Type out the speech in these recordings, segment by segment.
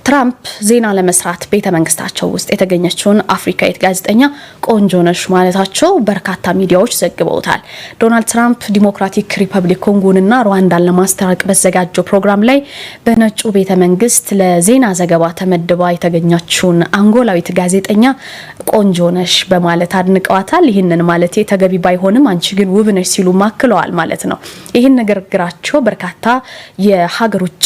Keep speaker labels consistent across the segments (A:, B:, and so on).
A: ትራምፕ ዜና ለመስራት ቤተ መንግስታቸው ውስጥ የተገኘችውን አፍሪካዊት ጋዜጠኛ ቆንጆ ነሽ ማለታቸው በርካታ ሚዲያዎች ዘግበውታል። ዶናልድ ትራምፕ ዲሞክራቲክ ሪፐብሊክ ኮንጎንና ሩዋንዳን ለማስተዋወቅ በተዘጋጀው ፕሮግራም ላይ በነጩ ቤተ መንግስት ለዜና ዘገባ ተመድባ የተገኘችውን አንጎላዊት ጋዜጠኛ ቆንጆ ነሽ በማለት አድንቀዋታል። ይህንን ማለት ተገቢ ባይሆንም አንቺ ግን ውብ ነሽ ሲሉ ማክለዋል ማለት ነው። ይህን ንግግራቸው በርካታ የሀገር ውጭ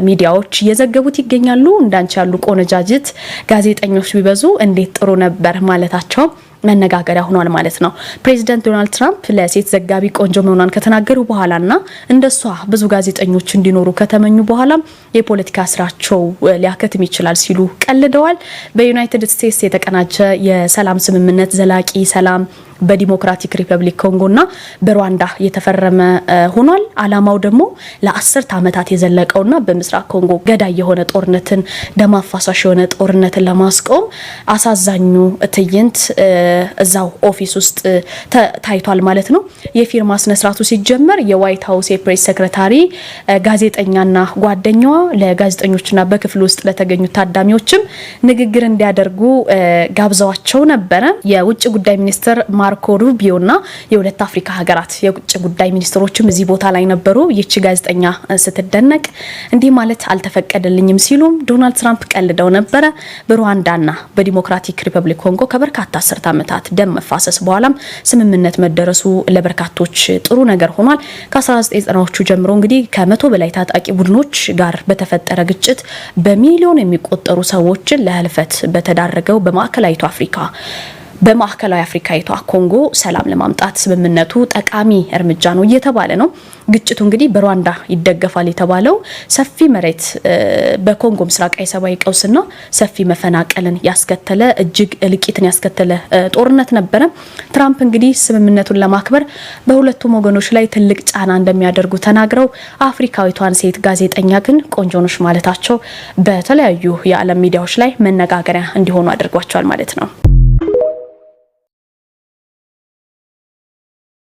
A: ሚዲያዎች እየዘገቡት ይገኛሉ። እንዳንቺ ያሉ ቆነጃጅት ጋዜጠኞች ቢበዙ እንዴት ጥሩ ነበር ማለታቸው መነጋገሪያ ሆኗል ማለት ነው። ፕሬዚዳንት ዶናልድ ትራምፕ ለሴት ዘጋቢ ቆንጆ መሆኗን ከተናገሩ በኋላና እንደሷ ብዙ ጋዜጠኞች እንዲኖሩ ከተመኙ በኋላ የፖለቲካ ስራቸው ሊያከትም ይችላል ሲሉ ቀልደዋል። በዩናይትድ ስቴትስ የተቀናጀ የሰላም ስምምነት ዘላቂ ሰላም በዲሞክራቲክ ሪፐብሊክ ኮንጎና በሩዋንዳ የተፈረመ ሆኗል። አላማው ደግሞ ለ10 ዓመታት የዘለቀውና በምስራቅ ኮንጎ ገዳይ የሆነ ጦርነትን ደም አፋሳሽ የሆነ ጦርነትን ለማስቆም አሳዛኙ ትዕይንት እዛው ኦፊስ ውስጥ ታይቷል ማለት ነው። የፊርማ ስነ ስርዓቱ ሲጀመር የዋይት ሃውስ የፕሬስ ሴክሬታሪ ጋዜጠኛና ጓደኛዋ ለጋዜጠኞችና በክፍል ውስጥ ለተገኙ ታዳሚዎችም ንግግር እንዲያደርጉ ጋብዘዋቸው ነበረ። የውጭ ጉዳይ ሚኒስትር ማርኮ ሩቢዮና የሁለት አፍሪካ ሀገራት የውጭ ጉዳይ ሚኒስትሮችም እዚህ ቦታ ላይ ነበሩ። ይቺ ጋዜጠኛ ስትደነቅ እንዲህ ማለት አልተፈቀደልኝም ሲሉም ዶናልድ ትራምፕ ቀልደው ነበረ። በሩዋንዳና በዲሞክራቲክ ሪፐብሊክ ኮንጎ ከበርካታ 10 ዓመታት ደም መፋሰስ በኋላም ስምምነት መደረሱ ለበርካቶች ጥሩ ነገር ሆኗል። ከ1990ዎቹ ጀምሮ እንግዲህ ከ100 በላይ ታጣቂ ቡድኖች ጋር በተፈጠረ ግጭት በሚሊዮን የሚቆጠሩ ሰዎችን ለህልፈት በተዳረገው በማዕከላዊ አፍሪካዊቷ ኮንጎ ሰላም ለማምጣት ስምምነቱ ጠቃሚ እርምጃ ነው እየተባለ ነው። ግጭቱ እንግዲህ በሩዋንዳ ይደገፋል የተባለው ሰፊ መሬት በኮንጎ ምስራቃዊ ሰብአዊ ቀውስና ሰፊ መፈናቀልን ያስከተለ እጅግ እልቂትን ያስከተለ ጦርነት ነበረ። ትራምፕ እንግዲህ ስምምነቱን ለማክበር በሁለቱም ወገኖች ላይ ትልቅ ጫና እንደሚያደርጉ ተናግረው አፍሪካዊቷን ሴት ጋዜጠኛ ግን ቆንጆ ነሽ ማለታቸው በተለያዩ የዓለም ሚዲያዎች ላይ መነጋገሪያ እንዲሆኑ አድርጓቸዋል ማለት ነው።